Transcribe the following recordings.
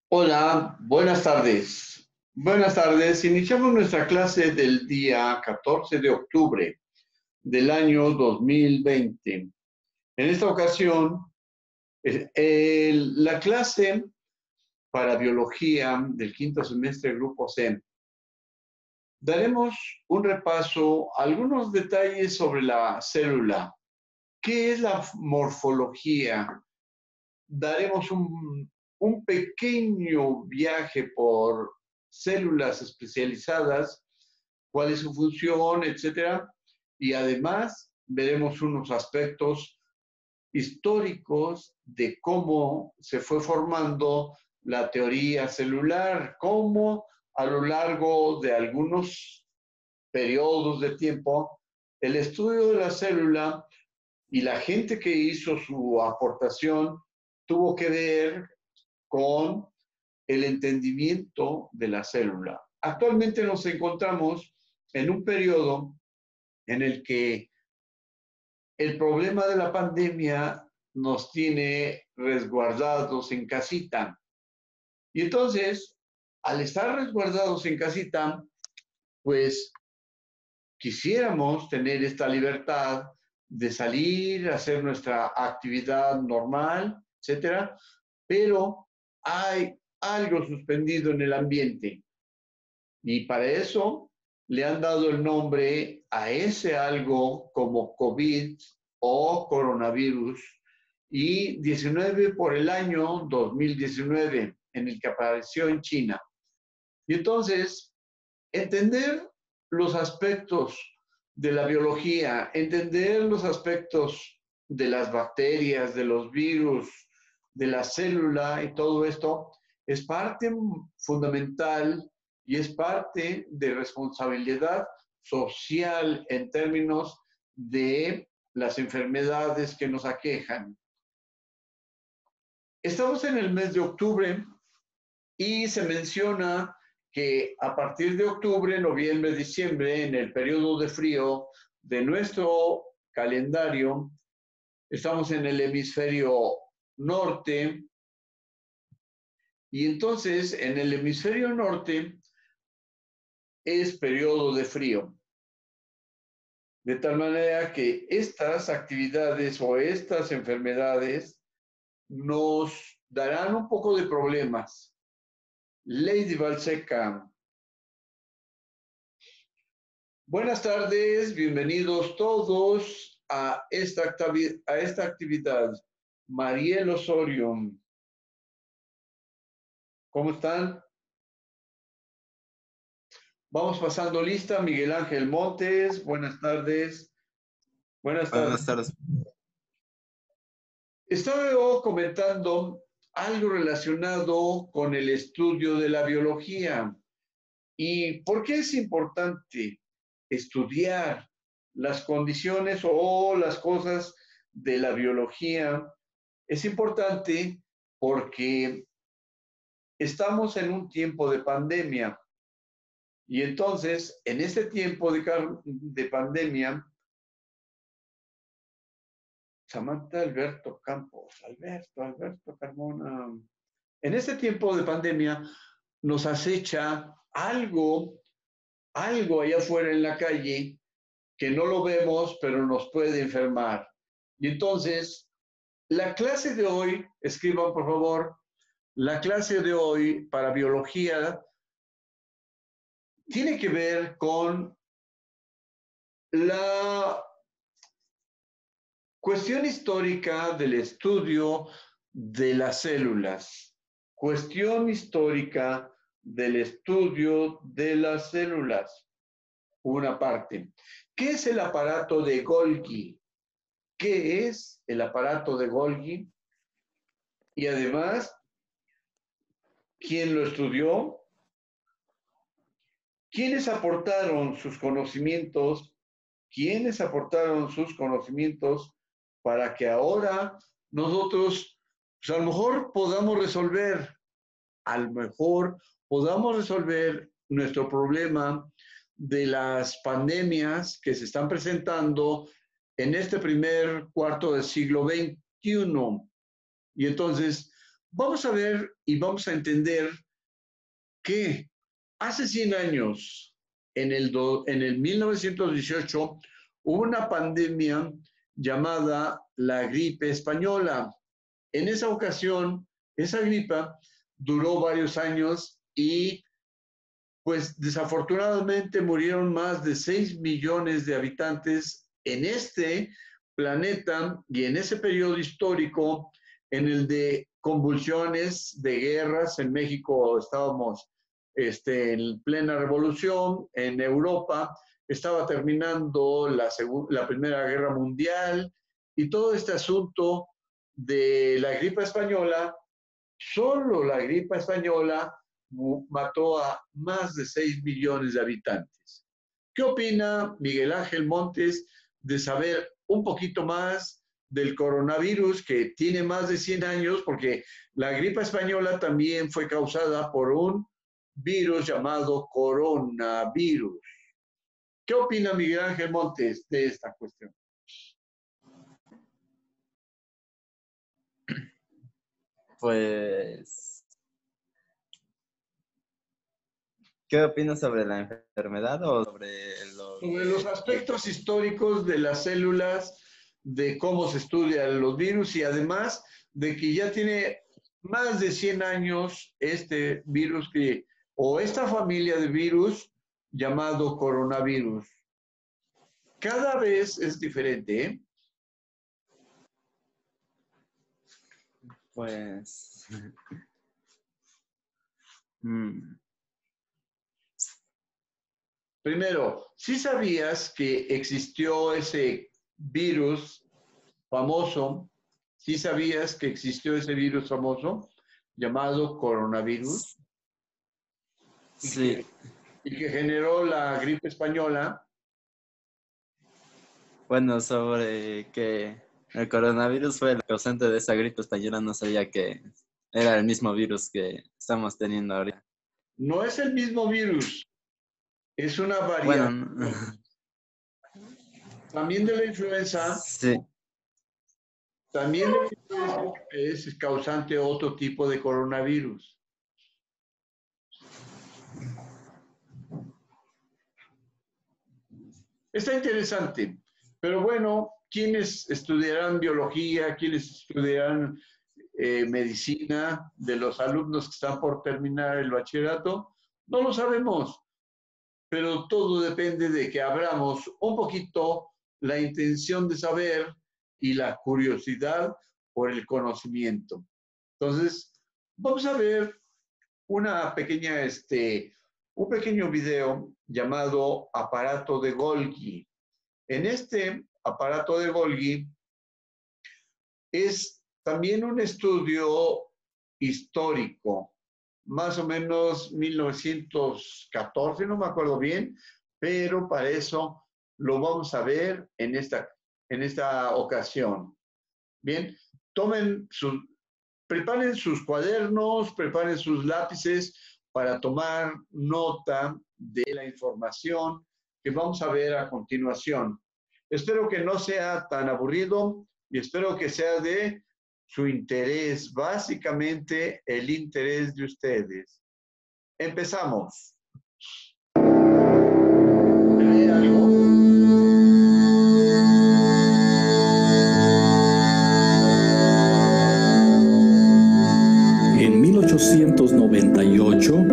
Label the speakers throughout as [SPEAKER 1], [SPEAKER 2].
[SPEAKER 1] Hola, buenas tardes. Buenas tardes. Iniciamos nuestra clase del día 14 de octubre del año 2020. En esta ocasión, la clase para biología del quinto semestre Grupo C. Daremos un repaso, algunos detalles sobre la célula. ¿Qué es la morfología? Daremos un pequeño viaje por células especializadas, cuál es su función, etcétera. Y además veremos unos aspectos históricos de cómo se fue formando la teoría celular, cómo a lo largo de algunos periodos de tiempo el estudio de la célula y la gente que hizo su aportación tuvo que ver con el entendimiento de la célula. Actualmente nos encontramos en un periodo en el que el problema de la pandemia nos tiene resguardados en casita. Y entonces, al estar resguardados en casita, pues quisiéramos tener esta libertad de salir, hacer nuestra actividad normal, etcétera, pero hay algo suspendido en el ambiente. Y para eso le han dado el nombre a ese algo como COVID o coronavirus y 19 por el año 2019 en el que apareció en China. Y entonces, entender los aspectos de la biología, entender los aspectos de las bacterias, de los virus, de la célula y todo esto, es parte fundamental y es parte de responsabilidad social en términos de las enfermedades que nos aquejan. Estamos en el mes de octubre y se menciona que a partir de octubre, noviembre, diciembre, en el periodo de frío de nuestro calendario, estamos en el hemisferio norte y entonces en el hemisferio norte es periodo de frío. De tal manera que estas actividades o estas enfermedades nos darán un poco de problemas. Lady Balseca. Buenas tardes, bienvenidos todos a esta actividad. Mariel Osorio, ¿cómo están? Vamos pasando lista. Miguel Ángel Montes, buenas tardes. Buenas tardes.
[SPEAKER 2] Buenas tardes.
[SPEAKER 1] Estaba yo comentando algo relacionado con el estudio de la biología y por qué es importante estudiar las condiciones o las cosas de la biología. Es importante porque estamos en un tiempo de pandemia y entonces en este tiempo de pandemia, Samantha Alberto Campos, Alberto Carmona, en este tiempo de pandemia nos acecha algo allá afuera en la calle que no lo vemos, pero nos puede enfermar. Y entonces, la clase de hoy, escriban por favor, la clase de hoy para biología tiene que ver con la cuestión histórica del estudio de las células. Cuestión histórica del estudio de las células. Una parte. ¿Qué es el aparato de Golgi? ¿Qué es el aparato de Golgi? Y además, ¿quién lo estudió? ¿Quiénes aportaron sus conocimientos? ¿Quiénes aportaron sus conocimientos para que ahora nosotros, pues a lo mejor podamos resolver, nuestro problema de las pandemias que se están presentando en este primer cuarto del siglo XXI? Y entonces vamos a ver y vamos a entender que hace 100 años, en el 1918, hubo una pandemia llamada la gripe española. En esa ocasión, esa gripa duró varios años y pues desafortunadamente murieron más de 6 millones de habitantes en este planeta y en ese periodo histórico en el de convulsiones, de guerras. En México estábamos en plena revolución, en Europa estaba terminando la Primera Guerra Mundial y todo este asunto de la gripe española, solo la gripe española mató a más de 6 millones de habitantes. ¿Qué opina Miguel Ángel Montes de saber un poquito más del coronavirus, que tiene más de 100 años? Porque la gripe española también fue causada por un virus llamado coronavirus. ¿Qué opina Miguel Ángel Montes de esta cuestión?
[SPEAKER 2] Pues, ¿qué opinas sobre la enfermedad o
[SPEAKER 1] sobre los aspectos históricos de las células, de cómo se estudian los virus y además de que ya tiene más de 100 años este virus o esta familia de virus llamado coronavirus? Cada vez es diferente, ¿eh?
[SPEAKER 2] Pues,
[SPEAKER 1] Primero, ¿sí sabías que existió ese virus famoso? ¿Sí sabías que existió ese virus famoso llamado coronavirus
[SPEAKER 2] sí,
[SPEAKER 1] y que generó la gripe española?
[SPEAKER 2] bueno, sobre que el coronavirus fue el causante de esa gripe española, no sabía que era el mismo virus que estamos teniendo ahorita.
[SPEAKER 1] No es el mismo virus, es una
[SPEAKER 2] Bueno,
[SPEAKER 1] variación. También de la influenza,
[SPEAKER 2] sí,
[SPEAKER 1] también de la influenza es causante otro tipo de coronavirus. Está interesante, pero bueno, ¿quiénes estudiarán biología? ¿Quiénes estudiarán medicina de los alumnos que están por terminar el bachillerato? No lo sabemos, pero todo depende de que abramos un poquito la intención de saber y la curiosidad por el conocimiento. Entonces, vamos a ver una pequeña, un pequeño video llamado aparato de Golgi. En este aparato de Golgi es también un estudio histórico, más o menos 1914, no me acuerdo bien, pero para eso lo vamos a ver en esta ocasión. Bien, preparen sus cuadernos, preparen sus lápices para tomar nota de la información que vamos a ver a continuación. Espero que no sea tan aburrido y espero que sea de su interés, básicamente el interés de ustedes. Empezamos. ¿Hay algo?
[SPEAKER 3] En 1898,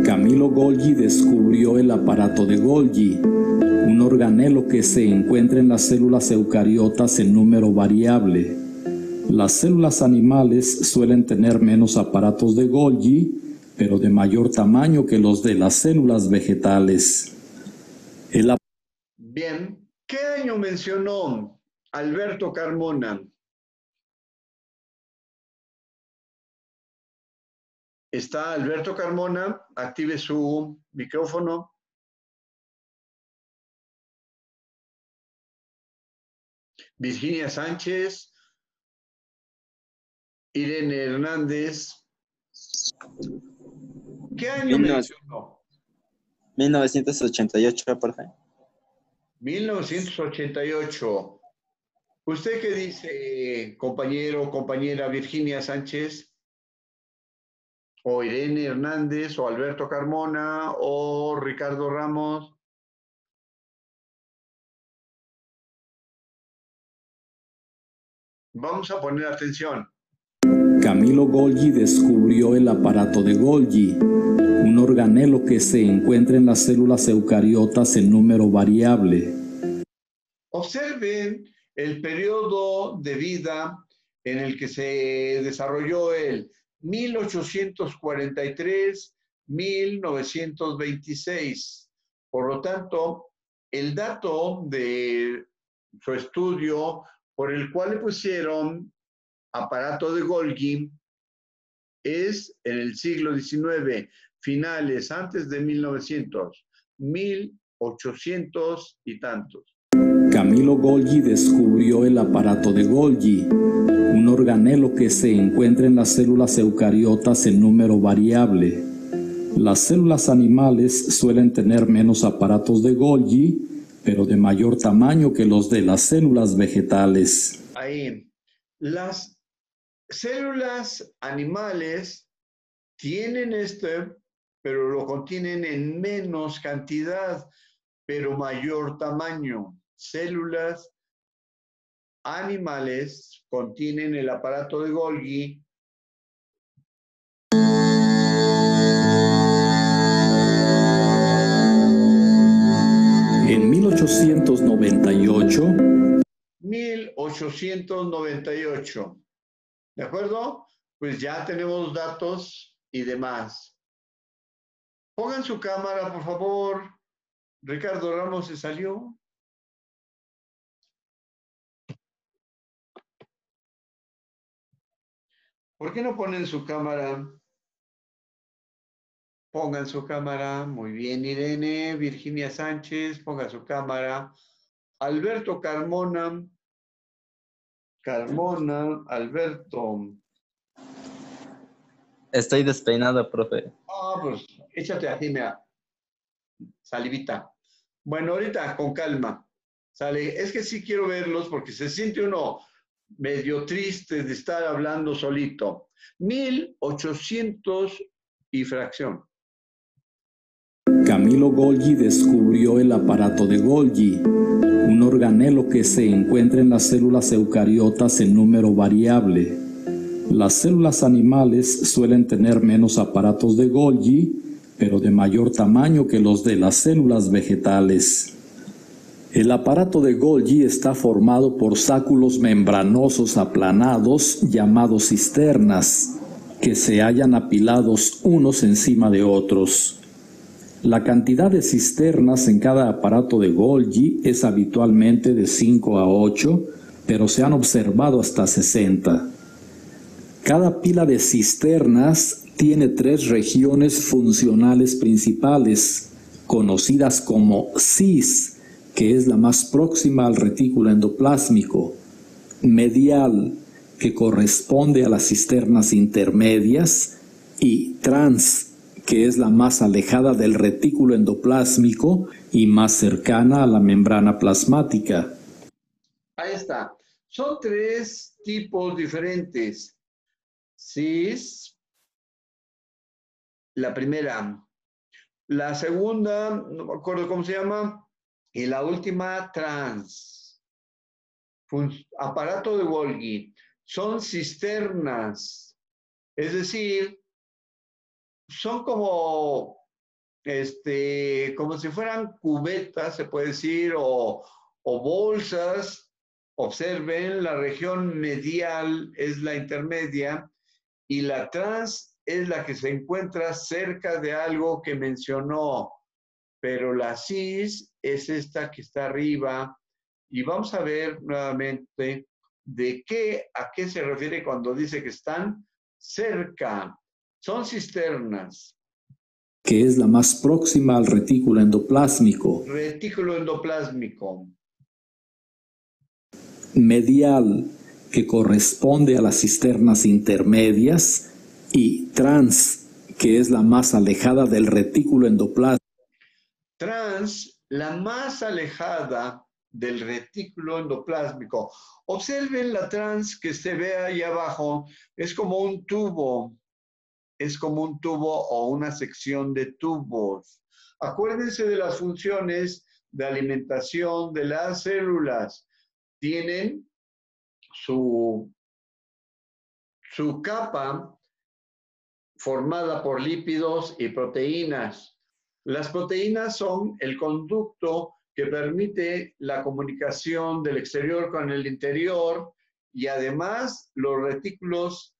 [SPEAKER 3] Camillo Golgi descubrió el aparato de Golgi, un organelo que se encuentra en las células eucariotas en número variable. Las células animales suelen tener menos aparatos de Golgi, pero de mayor tamaño que los de las células vegetales.
[SPEAKER 1] Bien, ¿qué año mencionó Alberto Carmona? ¿Está Alberto Carmona? Active su micrófono. Virginia Sánchez, Irene Hernández. ¿Qué año mencionó?
[SPEAKER 2] 1988, por favor.
[SPEAKER 1] 1988. ¿Usted qué dice, compañero, compañera Virginia Sánchez? o Irene Hernández, o Alberto Carmona, o Ricardo Ramos. Vamos a poner atención.
[SPEAKER 3] Camilo Golgi descubrió el aparato de Golgi, un organelo que se encuentra en las células eucariotas en número variable.
[SPEAKER 1] Observen el periodo de vida en el que se desarrolló el 1843-1926. Por lo tanto, el dato de su estudio por el cual le pusieron aparato de Golgi es en el siglo XIX, finales, antes de 1900, 1800 y tantos.
[SPEAKER 3] Camilo Golgi descubrió el aparato de Golgi, un organelo que se encuentra en las células eucariotas en número variable. Las células animales suelen tener menos aparatos de Golgi, pero de mayor tamaño que los de las células vegetales.
[SPEAKER 1] Ahí, las células animales tienen pero lo contienen en menos cantidad, pero mayor tamaño. Células animales contienen el aparato de Golgi
[SPEAKER 3] En
[SPEAKER 1] 1898. ¿De acuerdo? Pues ya tenemos datos y demás. Pongan su cámara, por favor. Ricardo Ramos se salió. ¿Por qué no ponen su cámara? Pongan su cámara. Muy bien, Irene. Virginia Sánchez, pongan su cámara. Alberto Carmona. Alberto.
[SPEAKER 2] Estoy despeinado, profe.
[SPEAKER 1] Pues échate así, mira. Salivita. Bueno, ahorita con calma. Sale. Es que sí quiero verlos porque se siente uno medio triste de estar hablando solito. 1800 y fracción.
[SPEAKER 3] Camilo Golgi descubrió el aparato de Golgi, un organelo que se encuentra en las células eucariotas en número variable. Las células animales suelen tener menos aparatos de Golgi, pero de mayor tamaño que los de las células vegetales. El aparato de Golgi está formado por sáculos membranosos aplanados llamados cisternas, que se hallan apilados unos encima de otros. La cantidad de cisternas en cada aparato de Golgi es habitualmente de 5 a 8, pero se han observado hasta 60. Cada pila de cisternas tiene 3 regiones funcionales principales, conocidas como cis, que es la más próxima al retículo endoplásmico, medial, que corresponde a las cisternas intermedias, y trans, que es la más alejada del retículo endoplásmico y más cercana a la membrana plasmática.
[SPEAKER 1] Ahí está. Son 3 tipos diferentes. Cis, la primera. La segunda, no me acuerdo cómo se llama. Y la última, trans. Aparato de Golgi. Son cisternas. Es decir, son como si fueran cubetas, se puede decir, o bolsas. Observen, la región medial es la intermedia y la trans es la que se encuentra cerca de algo que mencionó, pero la cis es esta que está arriba. Y vamos a ver nuevamente a qué se refiere cuando dice que están cerca. Son cisternas.
[SPEAKER 3] Que es la más próxima al retículo endoplásmico.
[SPEAKER 1] Retículo endoplásmico.
[SPEAKER 3] Medial, que corresponde a las cisternas intermedias, y trans, que es la más alejada del retículo endoplásmico.
[SPEAKER 1] Trans, la más alejada del retículo endoplásmico. Observen la trans que se ve ahí abajo, es como un tubo. es como un tubo o una sección de tubos. Acuérdense de las funciones de alimentación de las células. Tienen su capa formada por lípidos y proteínas. Las proteínas son el conducto que permite la comunicación del exterior con el interior y además los retículos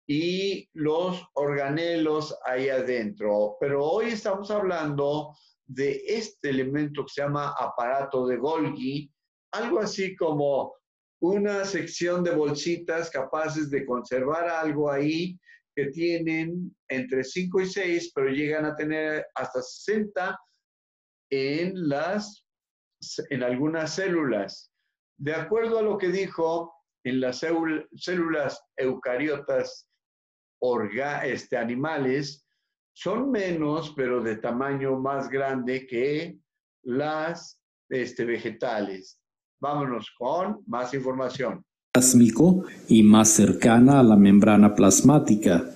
[SPEAKER 1] y los organelos ahí adentro. Pero hoy estamos hablando de este elemento que se llama aparato de Golgi, algo así como una sección de bolsitas capaces de conservar algo ahí que tienen entre 5 y 6, pero llegan a tener hasta 60 en algunas células. De acuerdo a lo que dijo, en las células eucariotas animales, son menos, pero de tamaño más grande que las vegetales. Vámonos con más información.
[SPEAKER 3] Plásmico y más cercana a la membrana plasmática.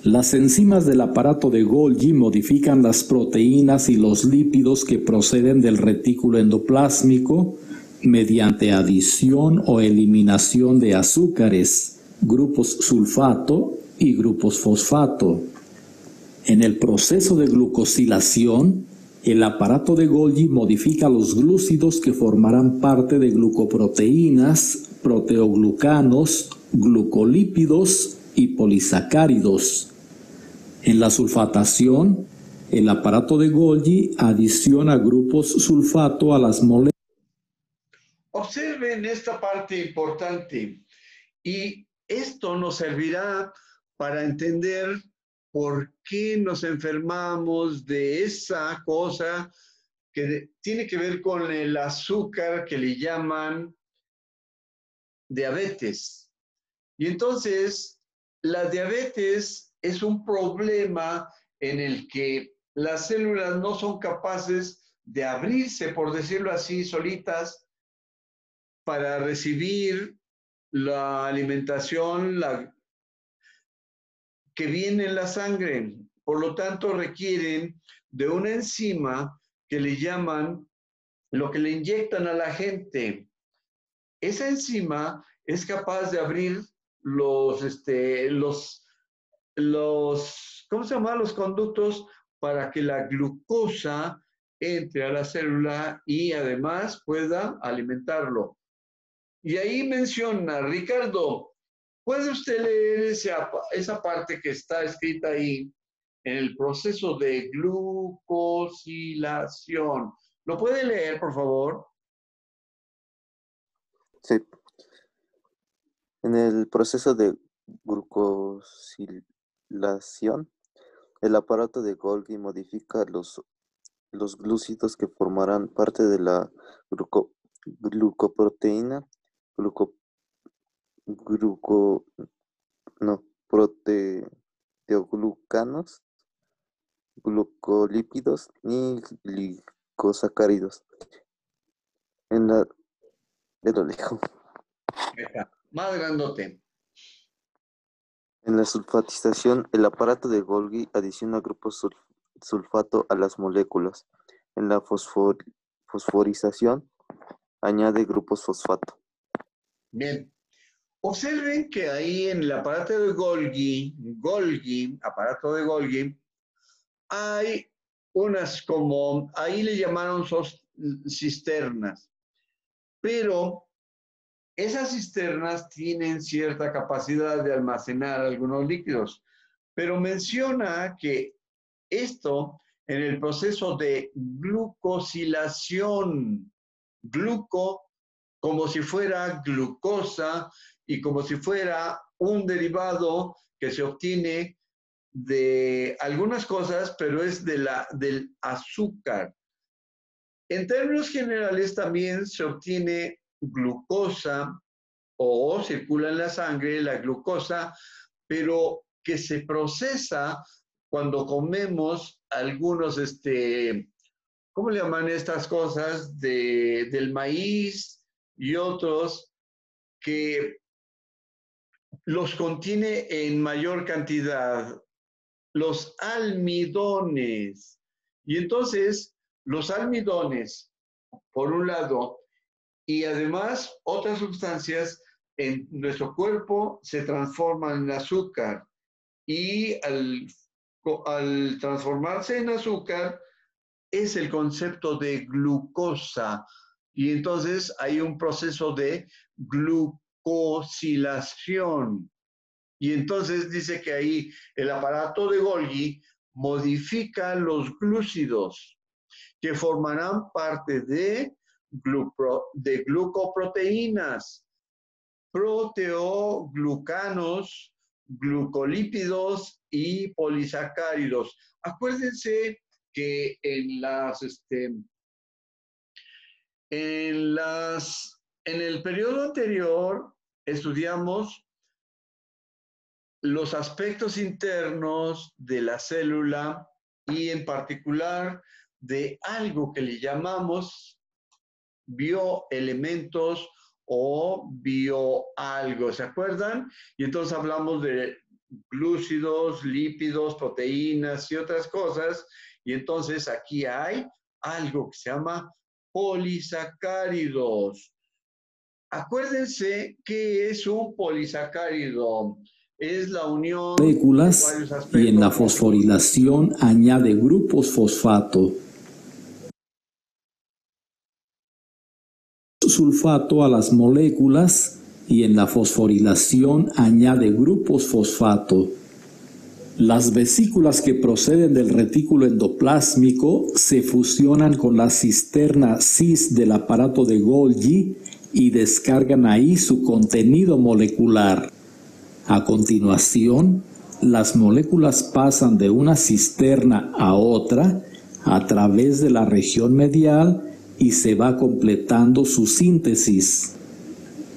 [SPEAKER 3] Las enzimas del aparato de Golgi modifican las proteínas y los lípidos que proceden del retículo endoplásmico mediante adición o eliminación de azúcares, grupos sulfato y grupos fosfato. En el proceso de glucosilación, el aparato de Golgi modifica los glúcidos que formarán parte de glucoproteínas, proteoglucanos, glucolípidos y polisacáridos. En la sulfatación, el aparato de Golgi adiciona grupos sulfato a las moléculas.
[SPEAKER 1] Observen esta parte importante y esto nos servirá para entender por qué nos enfermamos de esa cosa que tiene que ver con el azúcar que le llaman diabetes. Y entonces, la diabetes es un problema en el que las células no son capaces de abrirse, por decirlo así, solitas, para recibir la alimentación que viene en la sangre. Por lo tanto, requieren de una enzima que le llaman, lo que le inyectan a la gente. Esa enzima es capaz de abrir ¿cómo se llama? Los conductos para que la glucosa entre a la célula y además pueda alimentarlo. Y ahí menciona, Ricardo, ¿puede usted leer esa parte que está escrita ahí en el proceso de glucosilación? ¿Lo puede leer, por favor?
[SPEAKER 4] Sí. En el proceso de glucosilación, el aparato de Golgi modifica los glúcidos que formarán parte de la glucoproteína, proteoglucanos, glucolípidos y glicosacáridos. Ya lo dejo.
[SPEAKER 1] Más grandote.
[SPEAKER 4] En la sulfatización, el aparato de Golgi adiciona grupos sulfato a las moléculas. En la fosforización, añade grupos fosfato.
[SPEAKER 1] Bien. Observen que ahí en el aparato de Golgi, aparato de Golgi, hay unas como, ahí le llamaron cisternas, pero esas cisternas tienen cierta capacidad de almacenar algunos líquidos, pero menciona que esto en el proceso de glucosilación, gluco como si fuera glucosa y como si fuera un derivado que se obtiene de algunas cosas, pero es del azúcar. En términos generales también se obtiene glucosa o circula en la sangre la glucosa, pero que se procesa cuando comemos algunos, ¿cómo le llaman estas cosas? Del maíz y otros que los contiene en mayor cantidad, los almidones. Y entonces, los almidones, por un lado, y además otras sustancias en nuestro cuerpo se transforman en azúcar. Y al transformarse en azúcar, es el concepto de glucosa. Y entonces hay un proceso de glucosilación. Y entonces dice que ahí el aparato de Golgi modifica los glúcidos que formarán parte de glucoproteínas, proteoglucanos, glucolípidos y polisacáridos. Acuérdense que en el periodo anterior estudiamos los aspectos internos de la célula y en particular de algo que le llamamos bioelementos o bioalgo, ¿se acuerdan? Y entonces hablamos de glúcidos, lípidos, proteínas y otras cosas. Y entonces aquí hay algo que se llama polisacáridos. Acuérdense que es un polisacárido. Es la unión de
[SPEAKER 3] moléculas
[SPEAKER 1] varios aspectos.
[SPEAKER 3] Y en la fosforilación añade grupos fosfato. Sulfato a las moléculas y en la fosforilación añade grupos fosfato. Las vesículas que proceden del retículo endoplásmico se fusionan con la cisterna cis del aparato de Golgi y descargan ahí su contenido molecular. A continuación, las moléculas pasan de una cisterna a otra a través de la región medial y se va completando su síntesis.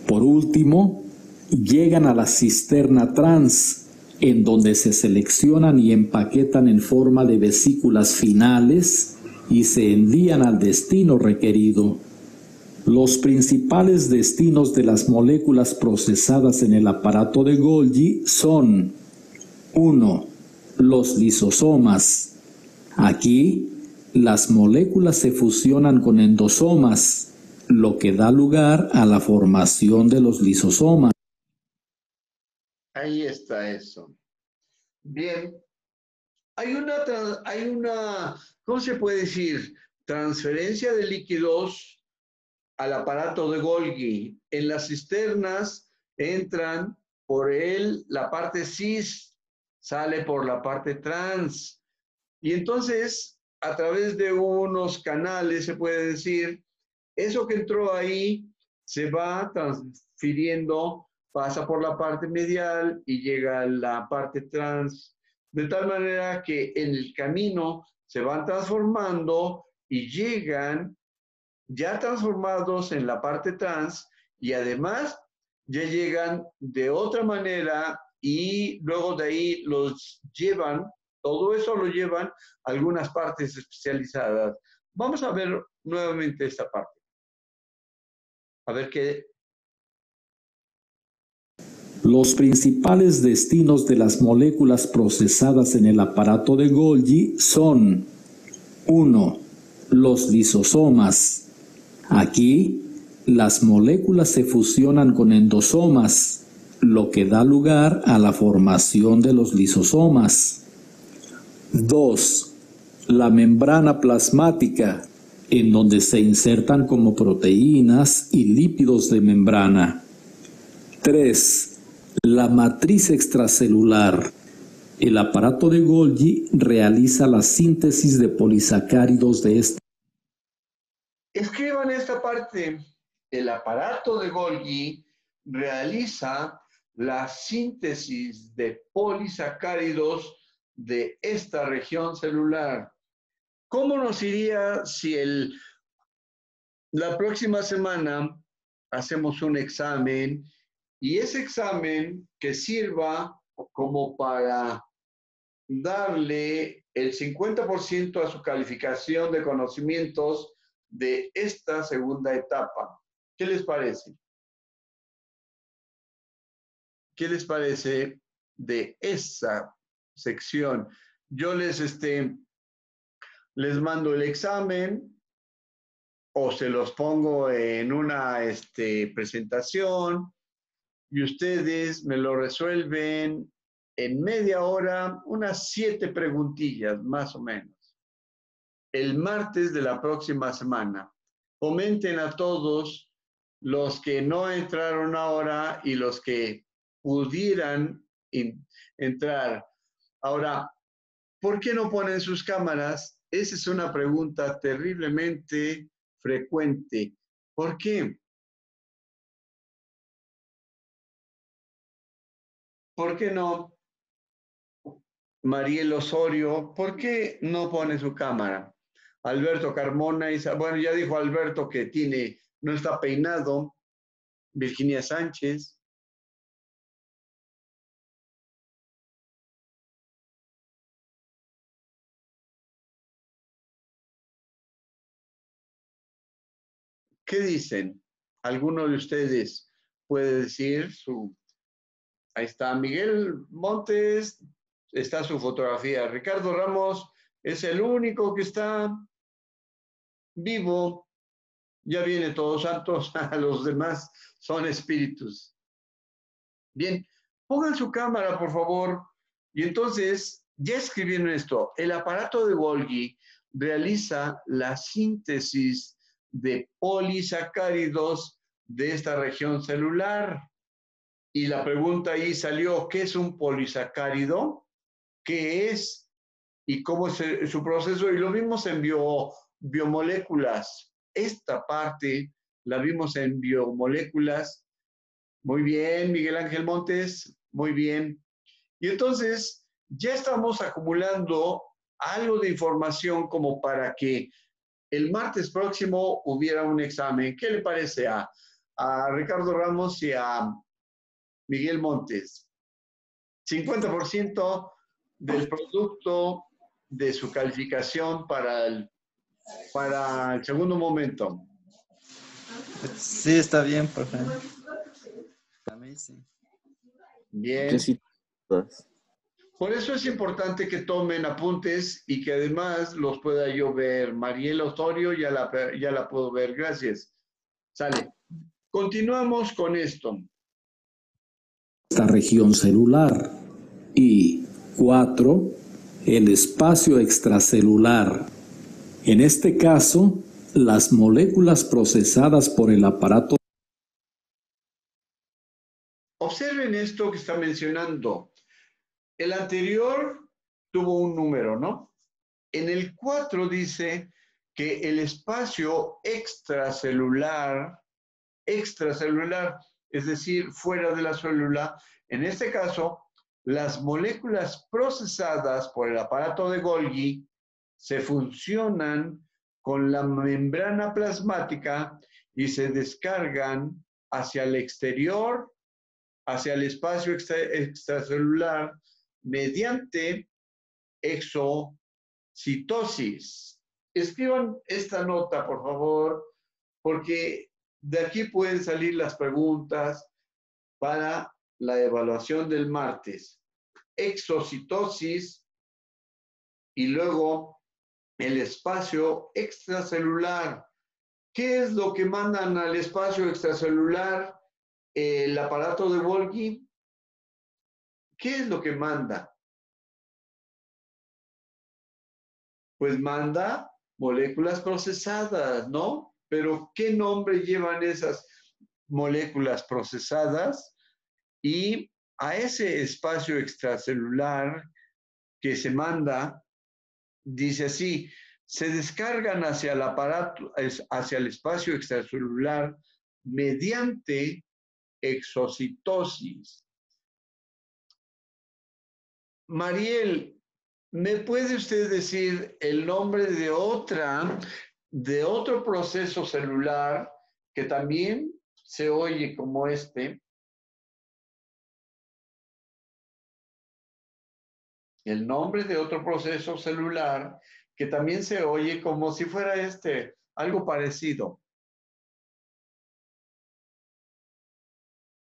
[SPEAKER 3] Por último, llegan a la cisterna trans, en donde se seleccionan y empaquetan en forma de vesículas finales y se envían al destino requerido. Los principales destinos de las moléculas procesadas en el aparato de Golgi son: 1. Los lisosomas. Aquí, las moléculas se fusionan con endosomas, lo que da lugar a la formación de los lisosomas.
[SPEAKER 1] Ahí está eso. Bien. Hay una, ¿cómo se puede decir? Transferencia de líquidos al aparato de Golgi. En las cisternas entran por la parte cis, sale por la parte trans. Y entonces, a través de unos canales, se puede decir, eso que entró ahí se va transfiriendo, pasa por la parte medial y llega a la parte trans, de tal manera que en el camino se van transformando y llegan ya transformados en la parte trans y además ya llegan de otra manera y luego de ahí los llevan, todo eso lo llevan a algunas partes especializadas. Vamos a ver nuevamente esta parte. A ver qué.
[SPEAKER 3] Los principales destinos de las moléculas procesadas en el aparato de Golgi son: 1. Los lisosomas. Aquí, las moléculas se fusionan con endosomas, lo que da lugar a la formación de los lisosomas. 2. La membrana plasmática, en donde se insertan como proteínas y lípidos de membrana. 3. La matriz extracelular. El aparato de Golgi realiza la síntesis de polisacáridos de esta.
[SPEAKER 1] Escriban esta parte. El aparato de Golgi realiza la síntesis de polisacáridos de esta región celular. ¿Cómo nos iría si la próxima semana hacemos un examen y ese examen que sirva como para darle el 50% a su calificación de conocimientos de esta segunda etapa? ¿Qué les parece? ¿Qué les parece de esa sección? Yo les mando el examen o se los pongo en una presentación y ustedes me lo resuelven en media hora, unas 7 preguntillas más o menos. El martes de la próxima semana. Comenten a todos los que no entraron ahora y los que pudieran entrar. Ahora, ¿por qué no ponen sus cámaras? Esa es una pregunta terriblemente frecuente. ¿Por qué? ¿Por qué no? Mariel Osorio, ¿por qué no pone su cámara? Alberto Carmona, bueno, ya dijo Alberto que no está peinado. Virginia Sánchez. ¿Qué dicen? ¿Alguno de ustedes puede decir su... Ahí está Miguel Montes, está su fotografía. Ricardo Ramos es el único que está vivo. Ya viene Todos Santos, los demás son espíritus. Bien, pongan su cámara, por favor. Y entonces, ya escribieron esto. El aparato de Golgi realiza la síntesis de polisacáridos de esta región celular. Y la pregunta ahí salió, ¿qué es un polisacárido? ¿Qué es? ¿Y cómo es su proceso? Y lo vimos en biomoléculas. Esta parte la vimos en biomoléculas. Muy bien, Miguel Ángel Montes, muy bien. Y entonces ya estamos acumulando algo de información como para que el martes próximo hubiera un examen. ¿Qué le parece a Ricardo Ramos y a Miguel Montes? 50% del producto de su calificación para el segundo momento.
[SPEAKER 2] Sí, está bien, profe. Amazing.
[SPEAKER 1] Bien.
[SPEAKER 4] Yo sí.
[SPEAKER 1] Por eso es importante que tomen apuntes y que además los pueda yo ver. Mariela Osorio ya la puedo ver. Gracias. Sale. Continuamos con esto.
[SPEAKER 3] Esta región celular. Y 4. El espacio extracelular. En este caso, las moléculas procesadas por el aparato.
[SPEAKER 1] Observen esto que está mencionando. El anterior tuvo un número, ¿no? En el 4 dice que el espacio extracelular, es decir, fuera de la célula, en este caso, las moléculas procesadas por el aparato de Golgi se fusionan con la membrana plasmática y se descargan hacia el exterior, hacia el espacio extracelular, mediante exocitosis. Escriban esta nota, por favor, porque de aquí pueden salir las preguntas para la evaluación del martes. Exocitosis y luego el espacio extracelular. ¿Qué es lo que mandan al espacio extracelular el aparato de Golgi? ¿Qué es lo que manda? Pues manda moléculas procesadas, ¿no? Pero ¿qué nombre llevan esas moléculas procesadas? Y a ese espacio extracelular que se manda, dice así, se descargan hacia el aparato, hacia el espacio extracelular mediante exocitosis. Mariel, ¿me puede usted decir el nombre de otro proceso celular que también se oye como este? El nombre de otro proceso celular que también se oye como si fuera algo parecido.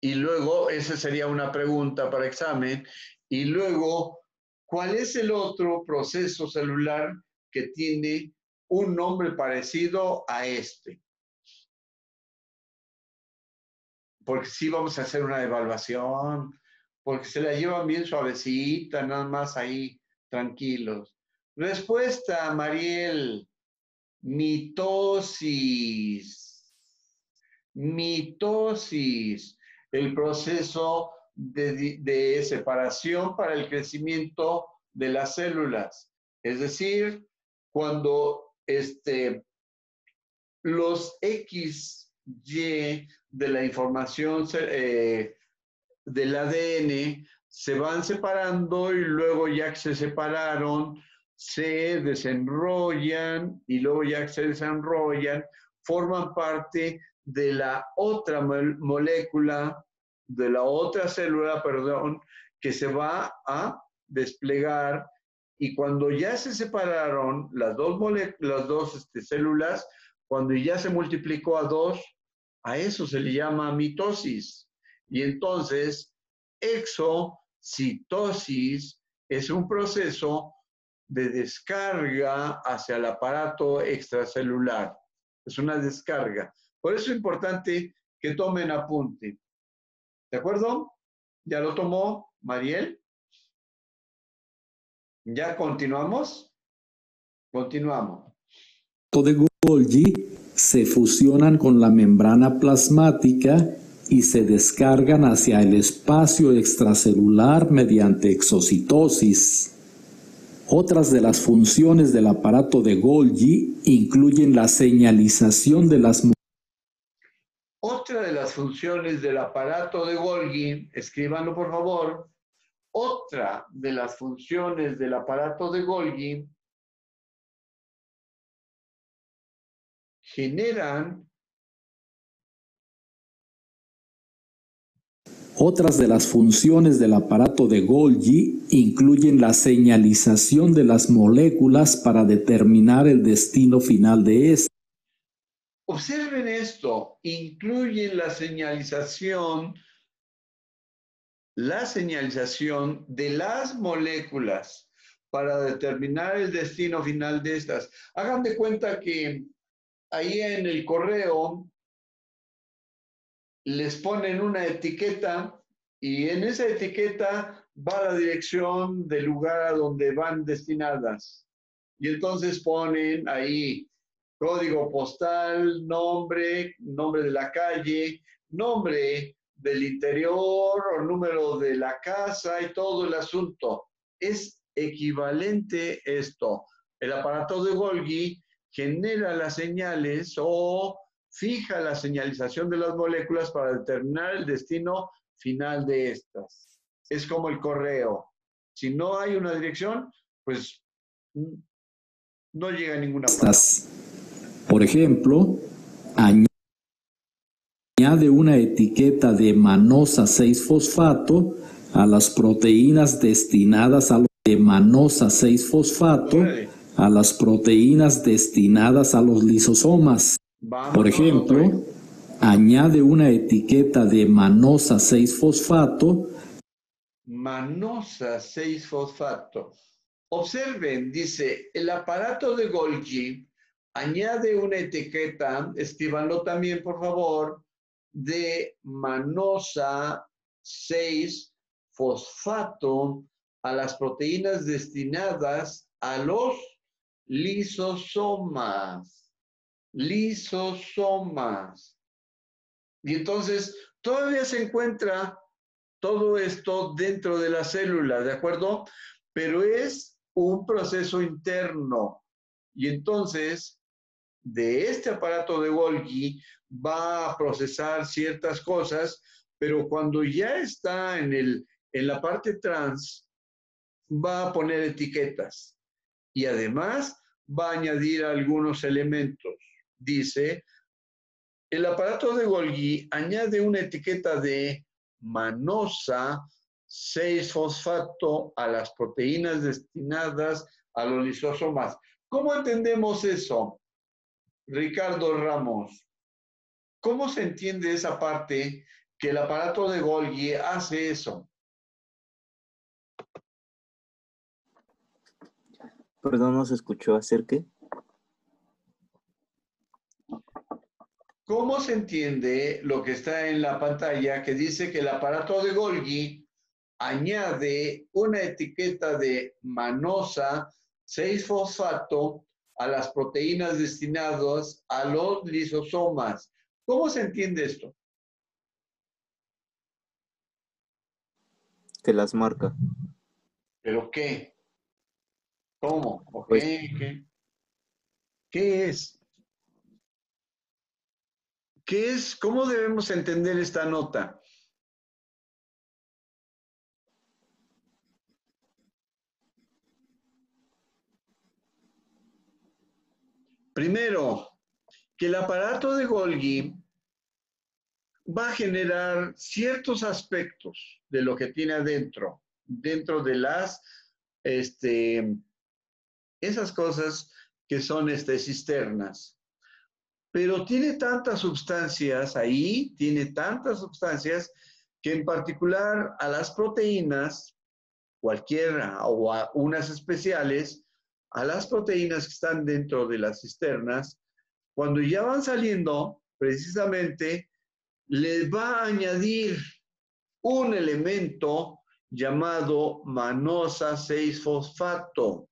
[SPEAKER 1] Y luego, esa sería una pregunta para examen. Y luego, ¿cuál es el otro proceso celular que tiene un nombre parecido a este? Porque sí vamos a hacer una evaluación, porque se la llevan bien suavecita, nada más ahí, tranquilos. Respuesta, Mariel, mitosis. Mitosis, el proceso de separación para el crecimiento de las células. Es decir, cuando los XY de la información del ADN se van separando y luego ya que se separaron, se desenrollan y luego ya que se desenrollan, forman parte de la otra molécula, de la otra célula, perdón, que se va a desplegar y cuando ya se separaron las dos células, cuando ya se multiplicó a dos, a eso se le llama mitosis. Y entonces, exocitosis es un proceso de descarga hacia el aparato extracelular. Es una descarga. Por eso es importante que tomen apunte. ¿De acuerdo? ¿Ya lo tomó Mariel? ¿Ya continuamos? Continuamos.
[SPEAKER 3] De Golgi se fusionan con la membrana plasmática y se descargan hacia el espacio extracelular mediante exocitosis. Otras de las funciones del aparato de Golgi incluyen la señalización de las...
[SPEAKER 1] Otra de las funciones del aparato de Golgi, escríbanlo por favor, otra de las funciones del aparato de Golgi
[SPEAKER 3] Otras de las funciones del aparato de Golgi incluyen la señalización de las moléculas para determinar el destino final de estas.
[SPEAKER 1] Observen esto, incluyen la señalización de las moléculas para determinar el destino final de estas. Hagan de cuenta que ahí en el correo les ponen una etiqueta y en esa etiqueta va la dirección del lugar a donde van destinadas. Y entonces ponen ahí código postal, nombre de la calle, nombre del interior o número de la casa y todo el asunto. Es equivalente esto. El aparato de Golgi genera las señales o fija la señalización de las moléculas para determinar el destino final de estas. Es como el correo. Si no hay una dirección, pues no llega a ninguna parte.
[SPEAKER 3] Por ejemplo, añade una etiqueta de manosa 6-fosfato a las proteínas destinadas a los a las proteínas destinadas a los lisosomas. Por ejemplo, añade una etiqueta de manosa 6-fosfato.
[SPEAKER 1] Manosa 6-fosfato. Observen, dice, el aparato de Golgi añade una etiqueta, escríbanlo también por favor, de manosa 6-fosfato a las proteínas destinadas a los lisosomas. Lisosomas. Y entonces todavía se encuentra todo esto dentro de la célula, ¿de acuerdo? Pero es un proceso interno. Y entonces, de este aparato de Golgi va a procesar ciertas cosas, pero cuando ya está en la parte trans, va a poner etiquetas. Y además va a añadir algunos elementos. Dice, el aparato de Golgi añade una etiqueta de manosa 6-fosfato a las proteínas destinadas a los lisosomas. ¿Cómo entendemos eso, Ricardo Ramos? ¿Cómo se entiende esa parte que el aparato de Golgi hace eso.
[SPEAKER 4] Perdón, no se escuchó. ¿Hacer qué?
[SPEAKER 1] ¿Cómo se entiende lo que está en la pantalla que dice que el aparato de Golgi añade una etiqueta de manosa 6-fosfato a las proteínas destinadas a los lisosomas? ¿Cómo se entiende esto?
[SPEAKER 4] Que las marca.
[SPEAKER 1] ¿Pero qué? ¿Cómo? ¿O
[SPEAKER 4] Pues,
[SPEAKER 1] qué? ¿Qué es? ¿Qué es? ¿Cómo debemos entender esta nota? Primero, que el aparato de Golgi va a generar ciertos aspectos de lo que tiene adentro, dentro de las, esas cosas que son cisternas. Pero tiene tantas sustancias ahí, tiene tantas sustancias que en particular a las proteínas, cualquiera o a unas especiales, a las proteínas que están dentro de las cisternas, cuando ya van saliendo, precisamente, les va a añadir un elemento llamado manosa 6-fosfato.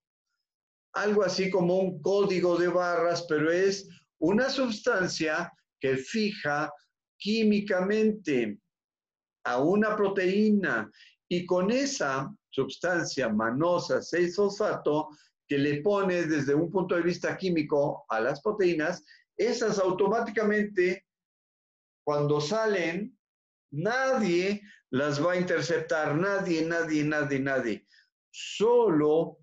[SPEAKER 1] Algo así como un código de barras, pero es una sustancia que fija químicamente a una proteína y con esa sustancia manosa 6-fosfato que le pone desde un punto de vista químico a las proteínas, esas automáticamente cuando salen, nadie las va a interceptar, nadie. Solo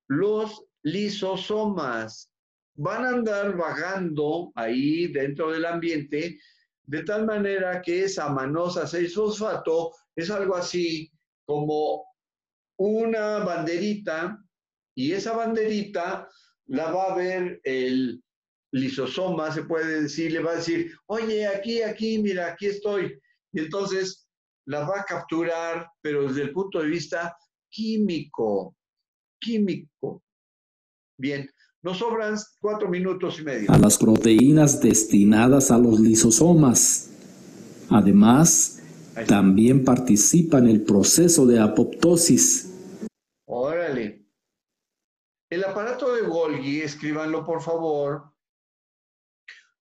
[SPEAKER 1] los lisosomas van a andar vagando ahí dentro del ambiente, de tal manera que esa manosa 6-fosfato es algo así como una banderita, y esa banderita la va a ver el lisosoma, se puede decir, le va a decir, oye, aquí, mira, aquí estoy. Y entonces la va a capturar, pero desde el punto de vista químico. Bien, nos sobran 4 minutos y medio.
[SPEAKER 3] A las proteínas destinadas a los lisosomas. Además, también participa en el proceso de apoptosis.
[SPEAKER 1] Órale. El aparato de Golgi, escríbanlo por favor,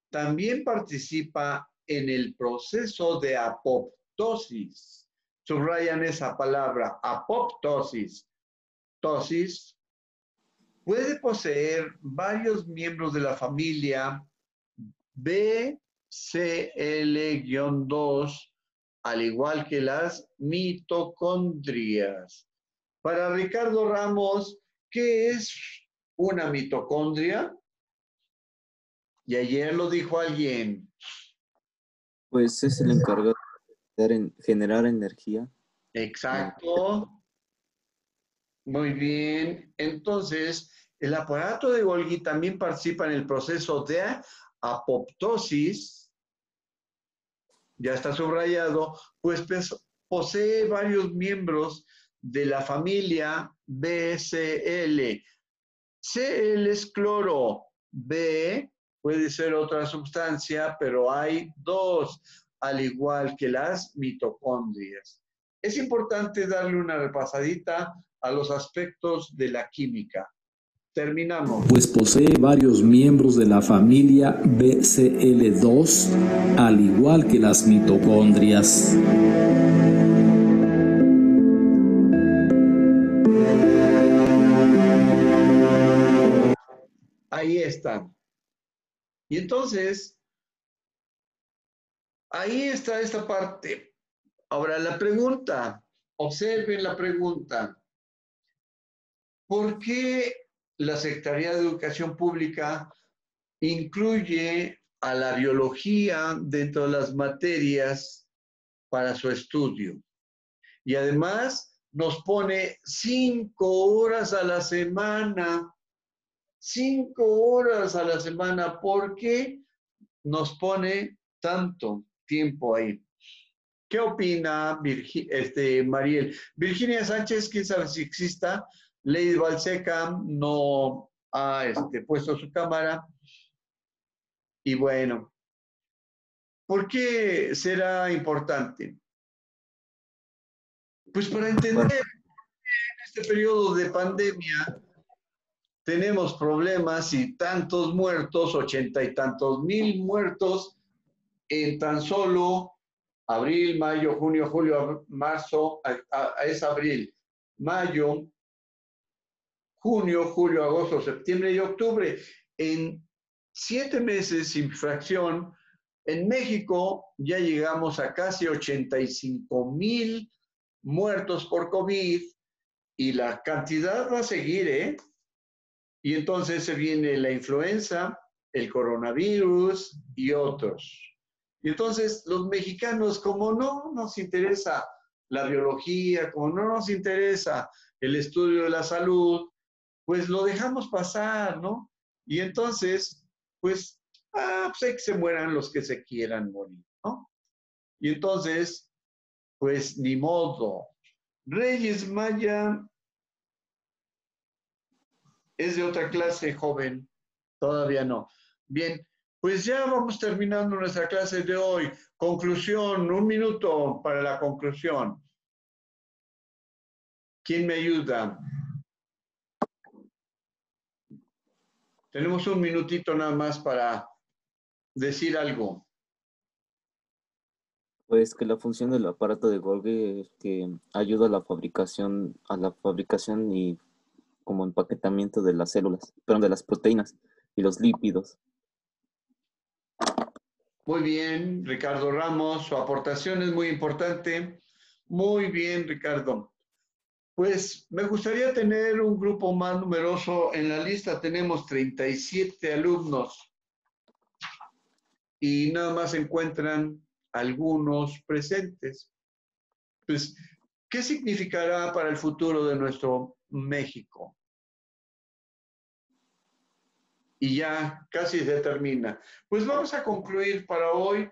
[SPEAKER 1] también participa en el proceso de apoptosis. Subrayan esa palabra, apoptosis. Tosis puede poseer varios miembros de la familia BCL-2, al igual que las mitocondrias. Para Ricardo Ramos, ¿qué es una mitocondria? Y ayer lo dijo alguien.
[SPEAKER 4] pues es el encargado de generar energía.
[SPEAKER 1] Exacto. Muy bien. Entonces, el aparato de Golgi también participa en el proceso de apoptosis. Ya está subrayado, pues posee varios miembros de la familia BCL. Cl es cloro, B puede ser otra sustancia, pero hay dos, al igual que las mitocondrias. Es importante darle una repasadita a los aspectos de la química. Terminamos.
[SPEAKER 3] Pues posee varios miembros de la familia BCL2, al igual que las mitocondrias.
[SPEAKER 1] Ahí están. Y entonces, ahí está esta parte. Ahora la pregunta, observen la pregunta. ¿Por qué la Secretaría de Educación Pública incluye a la biología dentro de las materias para su estudio? Y además nos pone 5 horas a la semana. 5 horas a la semana. ¿Por qué nos pone tanto tiempo ahí? ¿Qué opina Mariel? Virginia Sánchez, quién sabe si exista. Lady Balseca no ha puesto su cámara. Y bueno, ¿por qué será importante? Pues para entender en este periodo de pandemia tenemos problemas y tantos muertos, 80 y tantos mil muertos en tan solo abril, mayo, junio, julio, marzo, es abril, mayo, junio, julio, agosto, septiembre y octubre. En 7 meses sin fracción, en México ya llegamos a casi 85,000 muertos por COVID y la cantidad va a seguir, ¿eh? Y entonces se viene la influenza, el coronavirus y otros. Y entonces los mexicanos, como no nos interesa la biología, como no nos interesa el estudio de la salud, pues lo dejamos pasar, ¿no? Y entonces, pues hay que se mueran los que se quieran morir, ¿no? Y entonces, pues ni modo. Reyes Maya es de otra clase, joven. Todavía no. Bien, pues ya vamos terminando nuestra clase de hoy. Conclusión, 1 minuto para la conclusión. ¿Quién me ayuda? Tenemos 1 minutito nada más para decir algo.
[SPEAKER 4] Pues que la función del aparato de Golgi es que ayuda a la fabricación y como empaquetamiento de las células, perdón, de las proteínas y los lípidos.
[SPEAKER 1] Muy bien, Ricardo Ramos, su aportación es muy importante. Muy bien, Ricardo. Pues me gustaría tener un grupo más numeroso. En la lista tenemos 37 alumnos y nada más se encuentran algunos presentes. Pues, ¿qué significará para el futuro de nuestro México? Y ya casi se termina. Pues vamos a concluir para hoy.